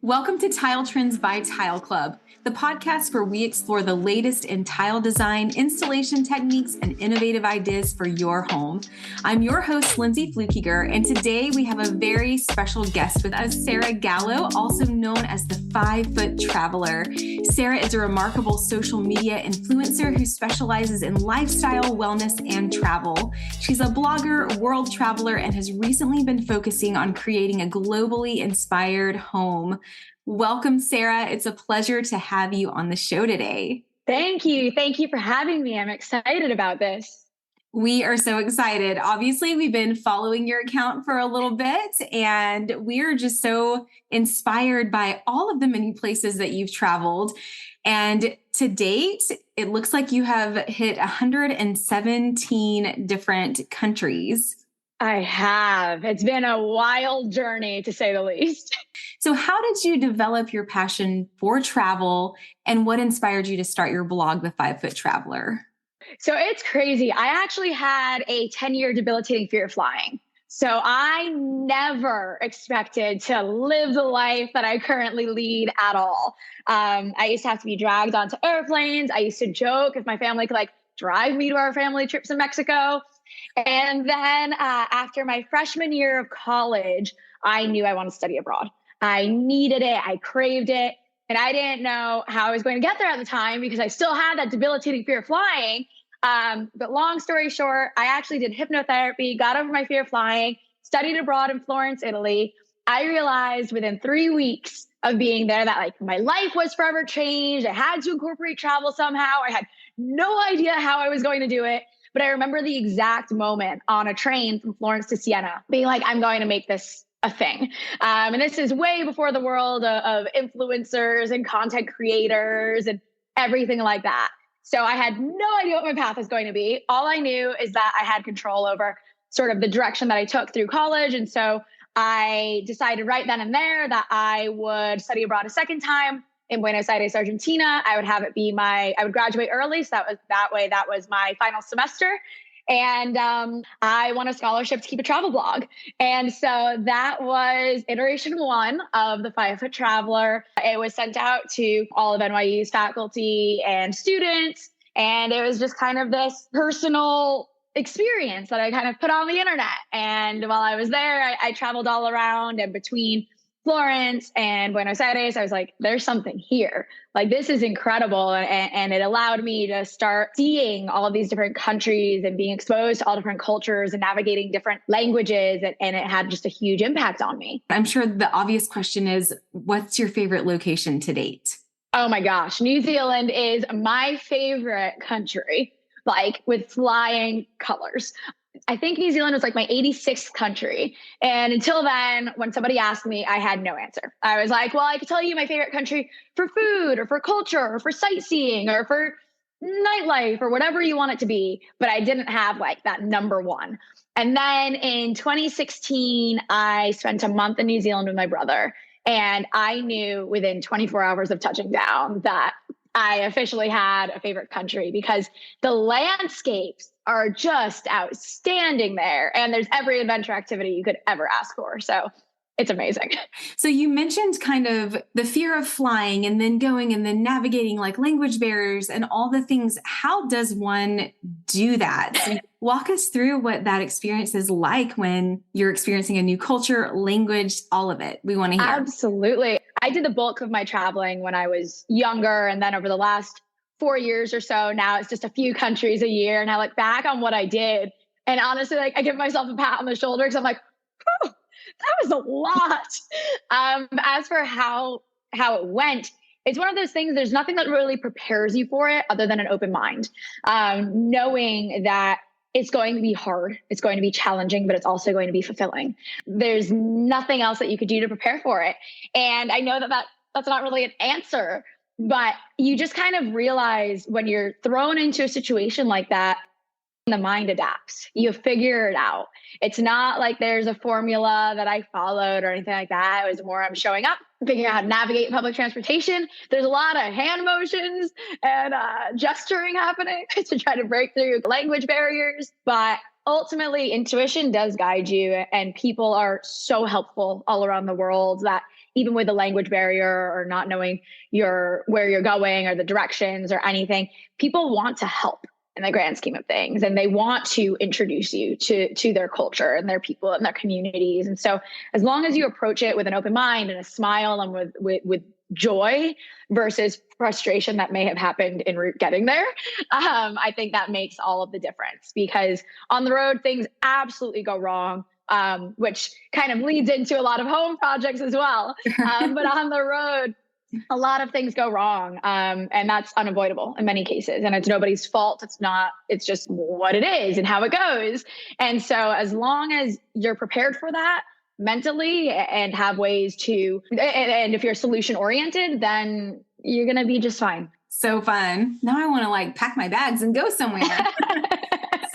Welcome to Tile Trends by Tile Club, the podcast where we explore the latest in tile design, installation techniques, and innovative ideas for your home. I'm your host, Lindsay Flukiger, and today we have a very special guest with us, Sarah Gallo, also known as the 5-Foot Traveler. Sarah is a remarkable social media influencer who specializes in lifestyle, wellness, and travel. She's a blogger, world traveler, and has recently been focusing on creating a globally inspired home. Welcome, Sarah. It's a pleasure to have you on the show today. Thank you. Thank you for having me. I'm excited about this. We are so excited. Obviously, we've been following your account for a little bit, and we are just so inspired by all of the many places that you've traveled. And to date, it looks like you have hit 117 different countries. I have. It's been a wild journey, to say the least. So how did you develop your passion for travel, and what inspired you to start your blog, The 5-Foot Traveler? So it's crazy. I actually had a 10-year debilitating fear of flying. So I never expected to live the life that I currently lead at all. I used to have to be dragged onto airplanes. I used to joke if my family could drive me to our family trips in Mexico. And then after my freshman year of college, I knew I wanted to study abroad. I needed it. I craved it. And I didn't know how I was going to get there at the time because I still had that debilitating fear of flying. But long story short, I actually did hypnotherapy, got over my fear of flying, studied abroad in Florence, Italy. I realized within 3 weeks of being there that my life was forever changed. I had to incorporate travel somehow. I had no idea how I was going to do it. But I remember the exact moment on a train from Florence to Siena being like, I'm going to make this a thing. And this is way before the world of influencers and content creators and everything like that. So I had no idea what my path was going to be. All I knew is that I had control over sort of the direction that I took through college. And so I decided right then and there that I would study abroad a second time in Buenos Aires, Argentina. I would have it be I would graduate early. So that was my final semester. And I won a scholarship to keep a travel blog. And so that was iteration 1 of the 5-Foot Traveler. It was sent out to all of NYU's faculty and students. And it was just kind of this personal experience that I kind of put on the internet. And while I was there, I traveled all around, and between Florence and Buenos Aires, I was like, there's something here. This is incredible. And it allowed me to start seeing all of these different countries and being exposed to all different cultures and navigating different languages. And it had just a huge impact on me. I'm sure the obvious question is, what's your favorite location to date? Oh my gosh, New Zealand is my favorite country, with flying colors. I think New Zealand was my 86th country. And until then, when somebody asked me, I had no answer. I was like, well, I could tell you my favorite country for food or for culture or for sightseeing or for nightlife or whatever you want it to be. But I didn't have that number one. And then in 2016, I spent a month in New Zealand with my brother. And I knew within 24 hours of touching down that I officially had a favorite country because the landscapes are just outstanding there. And there's every adventure activity you could ever ask for. So it's amazing. So you mentioned kind of the fear of flying and then going and then navigating language barriers and all the things. How does one do that? So walk us through what that experience is like when you're experiencing a new culture, language, all of it. We want to hear. Absolutely. I did the bulk of my traveling when I was younger. And then over the last 4 years or so, now it's just a few countries a year. And I look back on what I did. And honestly, I give myself a pat on the shoulder because I'm like, oh, that was a lot. As for how it went, it's one of those things, there's nothing that really prepares you for it other than an open mind. Knowing that it's going to be hard, it's going to be challenging, but it's also going to be fulfilling. There's nothing else that you could do to prepare for it. And I know that's not really an answer, but you just kind of realize when you're thrown into a situation like that, the mind adapts. You figure it out. It's not like there's a formula that I followed or anything like that. It was more I'm showing up, figuring out how to navigate public transportation. There's a lot of hand motions and gesturing happening to try to break through language barriers. But ultimately, intuition does guide you, and people are so helpful all around the world that even with the language barrier or not knowing where you're going or the directions or anything, people want to help in the grand scheme of things. And they want to introduce you to their culture and their people and their communities. And so as long as you approach it with an open mind and a smile and with joy versus frustration that may have happened en route getting there, I think that makes all of the difference, because on the road, things absolutely go wrong. Which kind of leads into a lot of home projects as well. But on the road, a lot of things go wrong. And that's unavoidable in many cases. And it's nobody's fault. It's just what it is and how it goes. And so as long as you're prepared for that mentally and have ways to, and if you're solution oriented, then you're going to be just fine. So fun. Now I want to pack my bags and go somewhere.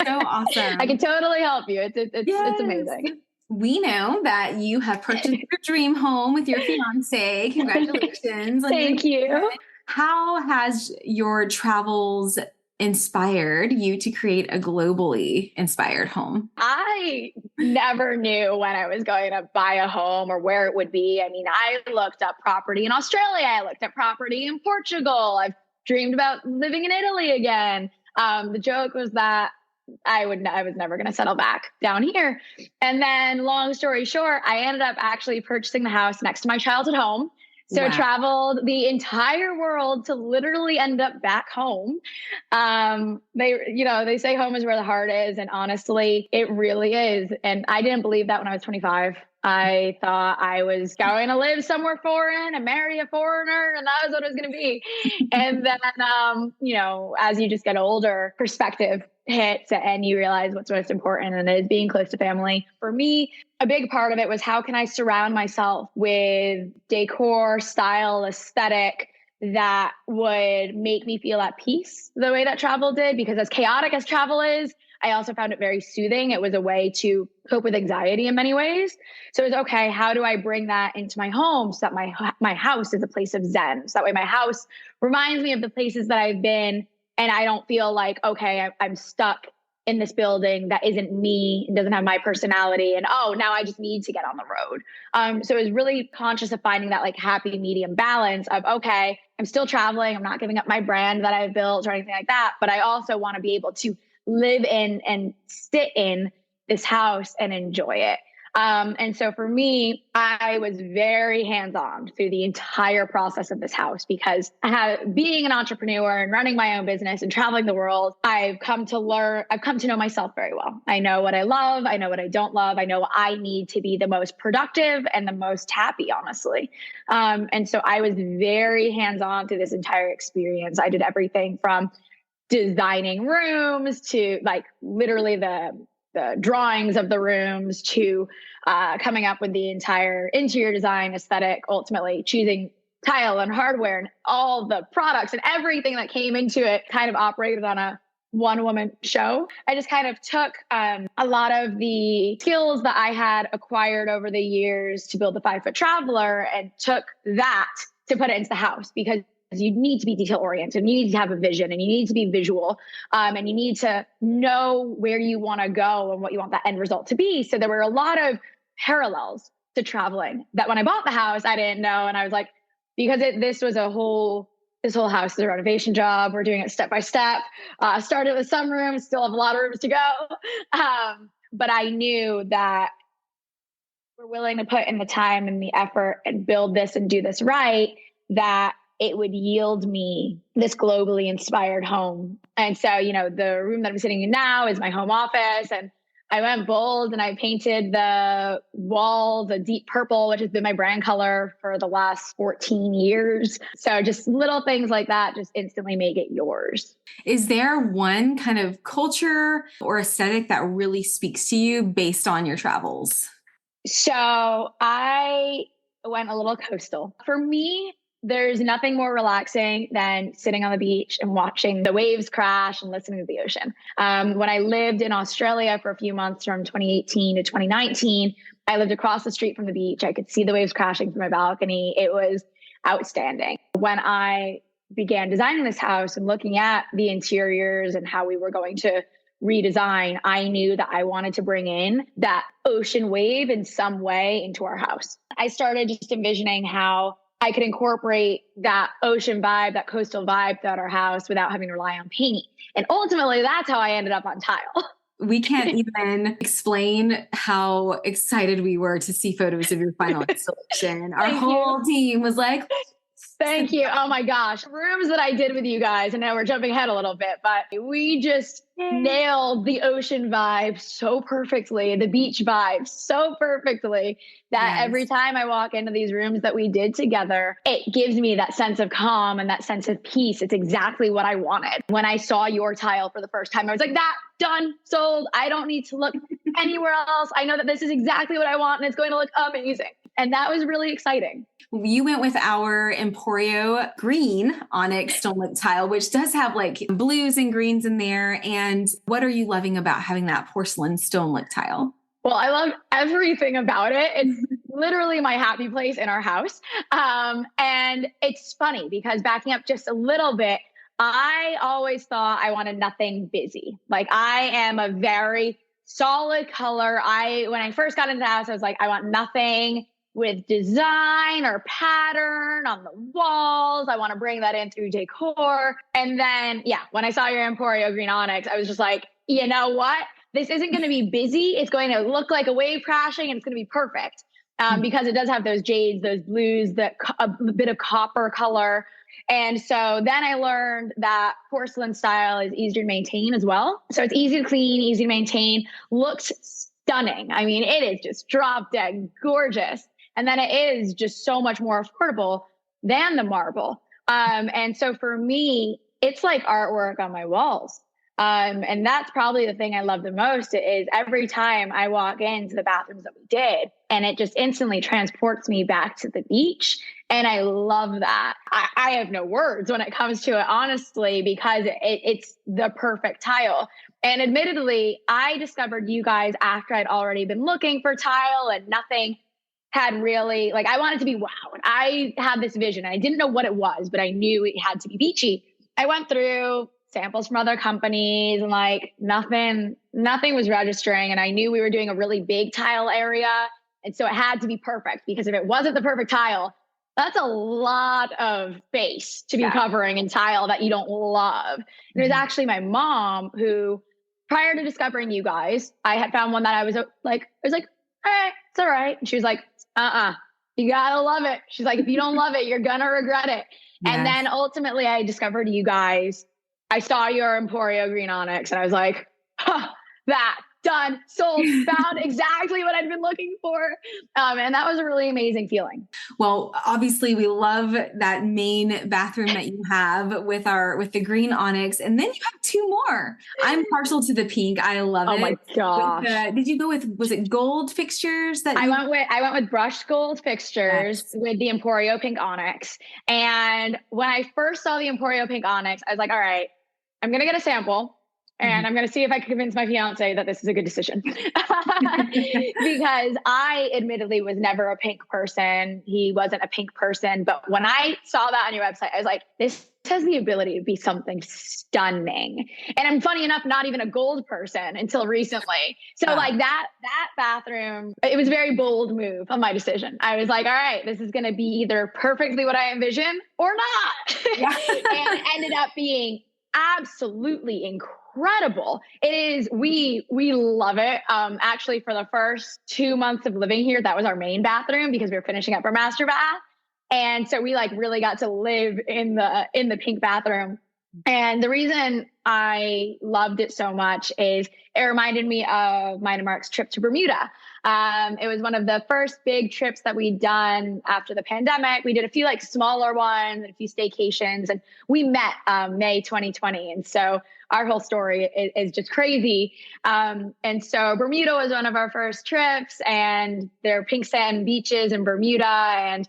So awesome. I can totally help you. It's amazing. We know that you have purchased your dream home with your fiance. Congratulations. Thank you. How has your travels inspired you to create a globally inspired home? I never knew when I was going to buy a home or where it would be. I mean, I looked up property in Australia. I looked up property in Portugal. I've dreamed about living in Italy again. The joke was that I was never going to settle back down here. And then long story short, I ended up actually purchasing the house next to my childhood home. So wow. Traveled the entire world to literally end up back home. They say home is where the heart is. And honestly, it really is. And I didn't believe that when I was 25. I thought I was going to live somewhere foreign and marry a foreigner, and that was what it was going to be. And then, as you just get older, perspective hits and you realize what's most important, and it is being close to family. For me, a big part of it was how can I surround myself with decor, style, aesthetic that would make me feel at peace the way that travel did, because as chaotic as travel is, I also found it very soothing. It was a way to cope with anxiety in many ways. So it was, okay, how do I bring that into my home so that my house is a place of zen? So that way my house reminds me of the places that I've been, and I don't feel like, okay, I'm stuck in this building that isn't me and doesn't have my personality. And now I just need to get on the road. So it was really conscious of finding that happy medium balance of, okay, I'm still traveling. I'm not giving up my brand that I've built or anything like that. But I also want to be able to live in and sit in this house and enjoy it. And so for me, I was very hands-on through the entire process of this house, because being an entrepreneur and running my own business and traveling the world, I've come to know myself very well. I know what I love. I know what I don't love. I know what I need to be the most productive and the most happy, honestly. And so I was very hands-on through this entire experience. I did everything from designing rooms to literally the drawings of the rooms to coming up with the entire interior design aesthetic, ultimately choosing tile and hardware and all the products and everything that came into it. Kind of operated on a one-woman show. I just kind of took a lot of the skills that I had acquired over the years to build the 5-Foot Traveler and took that to put it into the house, because you need to be detail oriented, and you need to have a vision, and you need to be visual, and you need to know where you want to go and what you want that end result to be. So there were a lot of parallels to traveling that when I bought the house, I didn't know. And I was like, because this whole house is a renovation job. We're doing it step by step. Started with some rooms, still have a lot of rooms to go. But I knew that we're willing to put in the time and the effort and build this and do this right, that it would yield me this globally inspired home. And so, the room that I'm sitting in now is my home office. And I went bold and I painted the walls a deep purple, which has been my brand color for the last 14 years. So just little things like that just instantly make it yours. Is there one kind of culture or aesthetic that really speaks to you based on your travels? So I went a little coastal. For me, there's nothing more relaxing than sitting on the beach and watching the waves crash and listening to the ocean. When I lived in Australia for a few months from 2018 to 2019, I lived across the street from the beach. I could see the waves crashing from my balcony. It was outstanding. When I began designing this house and looking at the interiors and how we were going to redesign, I knew that I wanted to bring in that ocean wave in some way into our house. I started just envisioning how I could incorporate that ocean vibe, that coastal vibe throughout our house without having to rely on paint. And ultimately, that's how I ended up on tile. We can't even explain how excited we were to see photos of your final installation. Our whole team was like, thank you. Oh my gosh. Rooms that I did with you guys, and now we're jumping ahead a little bit, but we just nailed the ocean vibe so perfectly, the beach vibe so perfectly that every time I walk into these rooms that we did together, it gives me that sense of calm and that sense of peace. It's exactly what I wanted. When I saw your tile for the first time, I was like, that, done, sold. I don't need to look anywhere else. I know that this is exactly what I want and it's going to look amazing. And that was really exciting. You went with our Emporio green onyx stone lip tile, which does have like blues and greens in there. And what are you loving about having that porcelain stone lip tile? Well, I love everything about it. It's literally my happy place in our house. And it's funny because backing up just a little bit, I always thought I wanted nothing busy. Like I am a very solid color. When I first got into the house, I was like, I want nothing with design or pattern on the walls. I want to bring that in through decor. And then, when I saw your Emporio green onyx, I was just like, you know what? This isn't going to be busy. It's going to look like a wave crashing and it's going to be perfect because it does have those jades, those blues, a bit of copper color. And so then I learned that porcelain style is easier to maintain as well. So it's easy to clean, easy to maintain, looks stunning. I mean, it is just drop dead gorgeous. And then it is just so much more affordable than the marble. And so for me, it's like artwork on my walls. And that's probably the thing I love the most is every time I walk into the bathrooms that we did, and it just instantly transports me back to the beach. And I love that. I have no words when it comes to it, honestly, because it's the perfect tile. And admittedly, I discovered you guys after I'd already been looking for tile and nothing had really, like, I wanted to be wow. And I had this vision. I didn't know what it was, but I knew it had to be beachy. I went through samples from other companies and like nothing was registering. And I knew we were doing a really big tile area. And so it had to be perfect because if it wasn't the perfect tile, that's a lot of space to be covering in tile that you don't love. And it was actually my mom who, prior to discovering you guys, I had found one that I was like, all right, it's all right. And she was like, you gotta love it. She's like, if you don't love it, you're gonna regret it. Yes. And then ultimately I discovered you guys. I saw your Emporio green onyx and I was like, that, done, sold, found exactly what I'd been looking for. And that was a really amazing feeling. Well, obviously we love that main bathroom that you have with the green onyx. And then you have two more. I'm partial to the pink. I love it. Oh my gosh. Did you go with, was it gold fixtures that I went with brushed gold fixtures with the Emporio pink onyx. And when I first saw the Emporio pink onyx, I was like, all right, I'm going to get a sample. And I'm going to see if I can convince my fiance that this is a good decision. Because I admittedly was never a pink person. He wasn't a pink person. But when I saw that on your website, I was like, this has the ability to be something stunning. And I'm funny enough, not even a gold person until recently. So like that bathroom, it was a very bold move on my decision. I was like, all right, this is going to be either perfectly what I envisioned or not. And it ended up being absolutely incredible. It is, we love it. Actually for the first 2 months of living here, that was our main bathroom because we were finishing up our master bath. And so we like really got to live in the pink bathroom. And the reason I loved it so much is it reminded me of mine and Mark's trip to Bermuda. It was one of the first big trips that we'd done after the pandemic. We did a few like smaller ones and a few staycations, and we met May 2020. And so our whole story is just crazy. And so Bermuda was one of our first trips, and there are pink sand beaches in Bermuda. And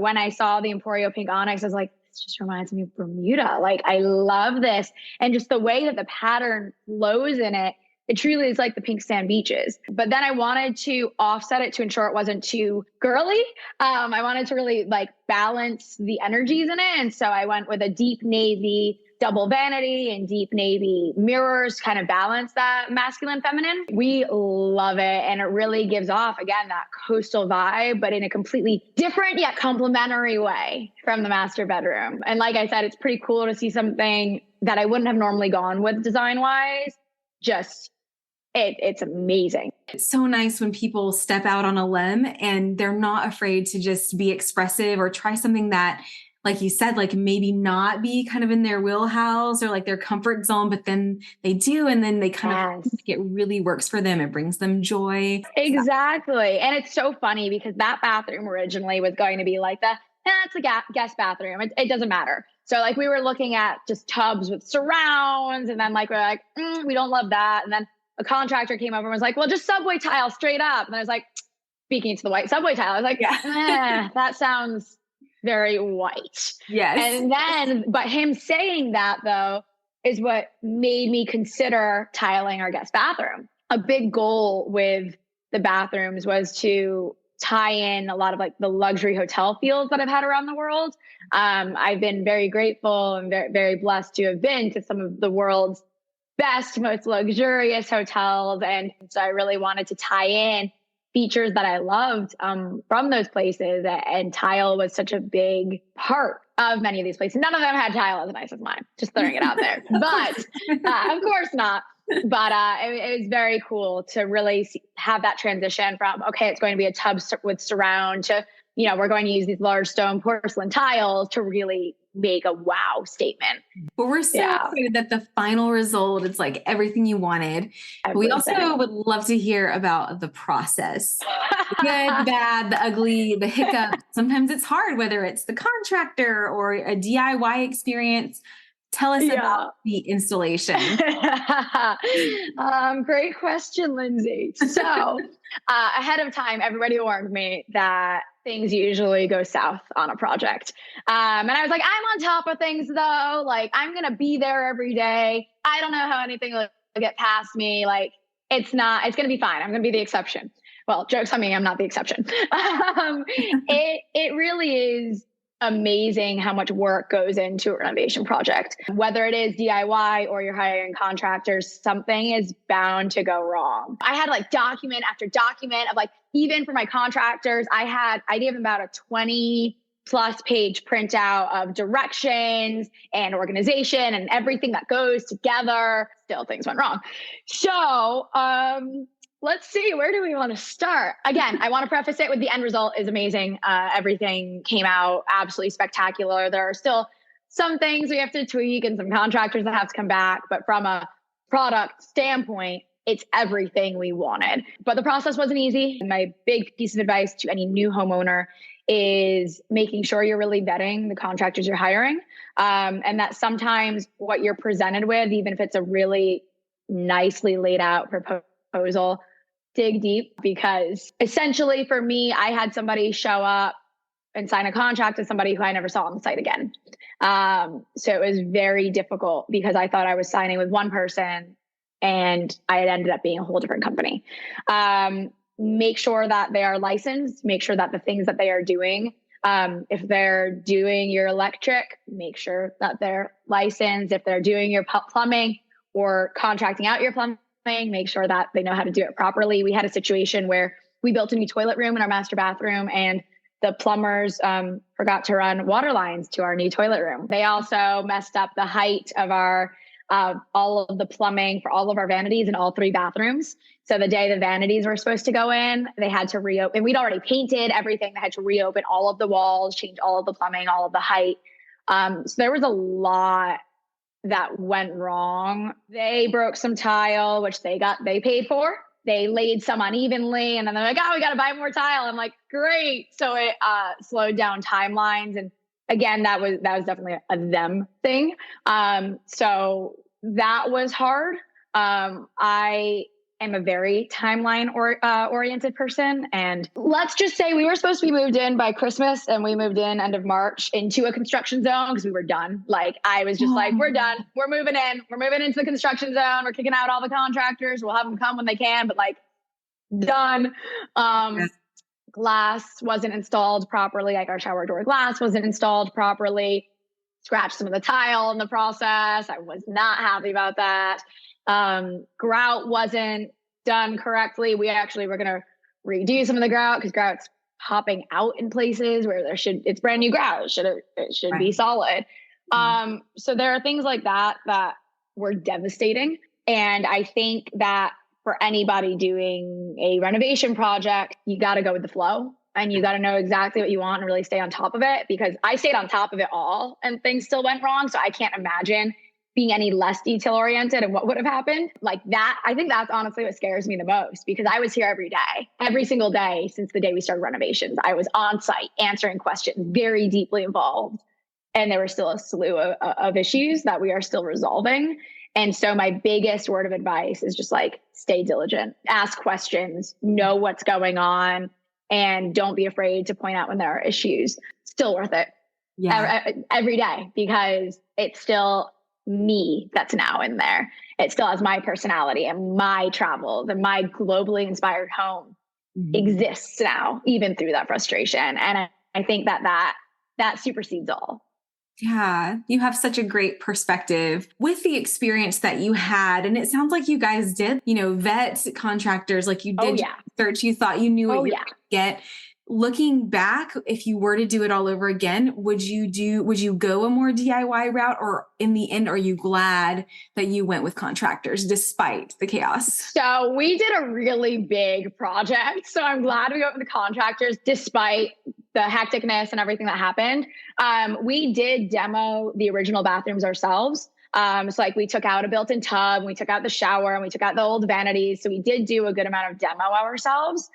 when I saw the Emporio pink onyx, I was like, this just reminds me of Bermuda. Like, I love this. And just the way that the pattern flows in it, it truly is like the pink sand beaches. But then I wanted to offset it to ensure it wasn't too girly. I wanted to really like balance the energies in it. And so I went with a deep navy double vanity and deep navy mirrors kind of balance that masculine feminine. We love it. And it really gives off, again, that coastal vibe, but in a completely different yet complementary way from the master bedroom. And like I said, it's pretty cool to see something that I wouldn't have normally gone with design wise. Just it's amazing. It's so nice when people step out on a limb and they're not afraid to just be expressive or try something that, like you said, like maybe not be kind of in their wheelhouse or like their comfort zone, but then they do. And then they kind of, it really works for them. It brings them joy. Exactly. And it's so funny because that bathroom originally was going to be like it's a guest bathroom. It doesn't matter. So like we were looking at just tubs with surrounds, and then like, we're like, we don't love that. And then a contractor came over and was like, well, just subway tile straight up. And I was like, speaking to the white subway tile, I was like, that sounds very white. Yes. And then, but him saying that though, is what made me consider tiling our guest bathroom. A big goal with the bathrooms was to tie in a lot of like the luxury hotel feels that I've had around the world. I've been very grateful and very, very blessed to have been to some of the world's best, most luxurious hotels. And so I really wanted to tie in features that I loved from those places. And tile was such a big part of many of these places. None of them had tile as nice as mine, just throwing it out there. But of course not. But it was very cool to really have that transition from, okay, it's going to be a tub with surround to, we're going to use these large stone porcelain tiles to really make a wow statement. But we're so excited that the final result is like everything you wanted. Everything. We also would love to hear about the process. The good, bad, the ugly, the hiccups. Sometimes it's hard, whether it's the contractor or a DIY experience. Tell us about the installation. Great question, Lindsay. So ahead of time, everybody warned me that things usually go south on a project. And I was like, I'm on top of things though. Like I'm going to be there every day. I don't know how anything will get past me. Like it's going to be fine. I'm going to be the exception. Well, joke's on me. I'm not the exception. It really is amazing how much work goes into a renovation project. Whether it is DIY or you're hiring contractors, something is bound to go wrong. I had like document after document of like, even for my contractors, I gave them about a 20+ page printout of directions and organization and everything that goes together. Still things went wrong. So, let's see, where do we want to start? Again, I want to preface it with the end result is amazing. Everything came out absolutely spectacular. There are still some things we have to tweak and some contractors that have to come back. But from a product standpoint, it's everything we wanted. But the process wasn't easy. My big piece of advice to any new homeowner is making sure you're really vetting the contractors you're hiring. And that sometimes what you're presented with, even if it's a really nicely laid out proposal, dig deep, because essentially for me, I had somebody show up and sign a contract with somebody who I never saw on the site again. So it was very difficult because I thought I was signing with one person and I had ended up being a whole different company. Make sure that they are licensed, make sure that the things that they are doing, if they're doing your electric, make sure that they're licensed. If they're doing your plumbing or contracting out your plumbing, make sure that they know how to do it properly. We had a situation where we built a new toilet room in our master bathroom and the plumbers forgot to run water lines to our new toilet room. They also messed up the height of our all of the plumbing for all of our vanities in all 3 bathrooms. So the day the vanities were supposed to go in, they had to reopen. We'd already painted everything. They had to reopen all of the walls, change all of the plumbing, all of the height. So there was a lot that went wrong. They broke some tile, which they paid for. They laid some unevenly, and then they're like, "Oh, we got to buy more tile." I'm like, "Great!" So it slowed down timelines, and again, that was definitely a them thing. So that was hard. I am a very timeline oriented person, and let's just say we were supposed to be moved in by Christmas, and we moved in end of March into a construction zone because we were done. Like I was just like, we're done. We're moving in. We're moving into the construction zone. We're kicking out all the contractors. We'll have them come when they can, but like done. Glass wasn't installed properly. Like our shower door glass wasn't installed properly. scratched some of the tile in the process. I was not happy about that. Grout wasn't done correctly. We actually were going to redo some of the grout because grout's popping out in places where it's brand new grout. It should be solid. So there are things like that were devastating. And I think that for anybody doing a renovation project, you got to go with the flow and you got to know exactly what you want and really stay on top of it, because I stayed on top of it all and things still went wrong. So I can't imagine being any less detail oriented and what would have happened like that. I think that's honestly what scares me the most, because I was here every single day since the day we started renovations. I was on site answering questions, very deeply involved. And there were still a slew of issues that we are still resolving. And so my biggest word of advice is just like, stay diligent, ask questions, know what's going on, and don't be afraid to point out when there are issues. Still worth it every day, because it's still me that's now in there. It still has my personality and my travels, and my globally inspired home exists now, even through that frustration. And I think that supersedes all. Yeah, you have such a great perspective with the experience that you had. And it sounds like you guys did, vet contractors, like you did research, you thought you knew what you were going to get. Looking back, if you were to do it all over again, would you go a more DIY route, or in the end, are you glad that you went with contractors despite the chaos? So we did a really big project. So I'm glad we went with the contractors despite the hecticness and everything that happened. We did demo the original bathrooms ourselves. So like we took out a built-in tub, we took out the shower, and we took out the old vanities. So we did do a good amount of demo ourselves,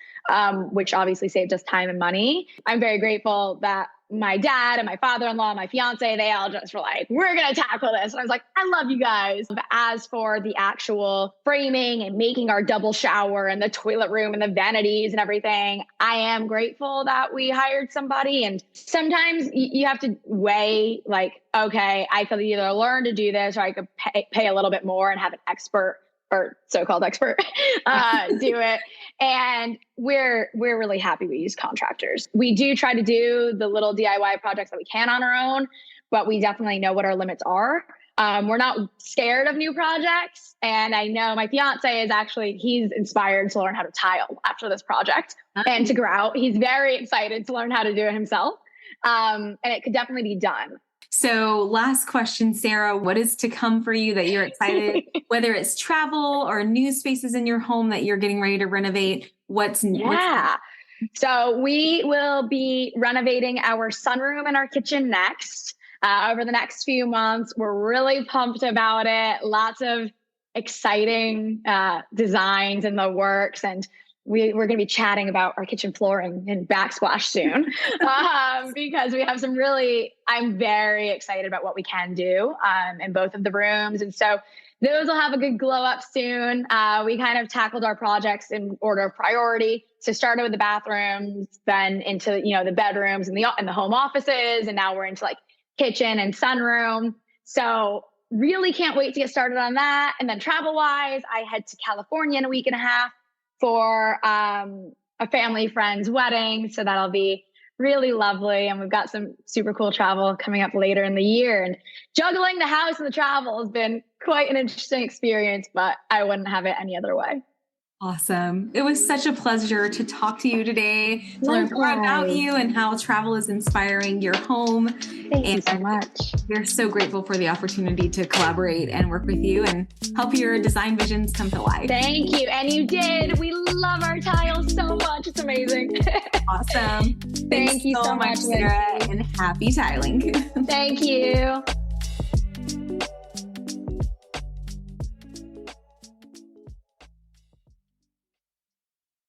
which obviously saved us time and money. I'm very grateful that my dad and my father-in-law, my fiance, they all just were like, we're going to tackle this. And I was like, I love you guys. But as for the actual framing and making our double shower and the toilet room and the vanities and everything, I am grateful that we hired somebody. And sometimes you have to weigh like, okay, I could either learn to do this, or I could pay a little bit more and have an expert, or so-called expert, do it. And we're really happy we use contractors. We do try to do the little DIY projects that we can on our own, but we definitely know what our limits are. We're not scared of new projects. And I know my fiance he's inspired to learn how to tile after this project and to grout. He's very excited to learn how to do it himself. And it could definitely be done. So last question, Sarah, what is to come for you that you're excited, whether it's travel or new spaces in your home that you're getting ready to renovate? So we will be renovating our sunroom and our kitchen next over the next few months. We're really pumped about it. Lots of exciting designs in the works, and we're going to be chatting about our kitchen flooring and backsplash soon because we have I'm very excited about what we can do in both of the rooms. And so those will have a good glow up soon. We kind of tackled our projects in order of priority. So started with the bathrooms, then into, the bedrooms and the home offices. And now we're into like kitchen and sunroom. So really can't wait to get started on that. And then travel wise, I head to California in a week and a half for a family friend's wedding. So that'll be really lovely. And we've got some super cool travel coming up later in the year. And juggling the house and the travel has been quite an interesting experience, but I wouldn't have it any other way. Awesome. It was such a pleasure to talk to you today, to learn more about you and how travel is inspiring your home. Thank you so much. We're so grateful for the opportunity to collaborate and work with you and help your design visions come to life. Thank you. And you did. We love our tiles so much. It's amazing. Awesome. Thank you so much, Sarah, and happy tiling. Thank you.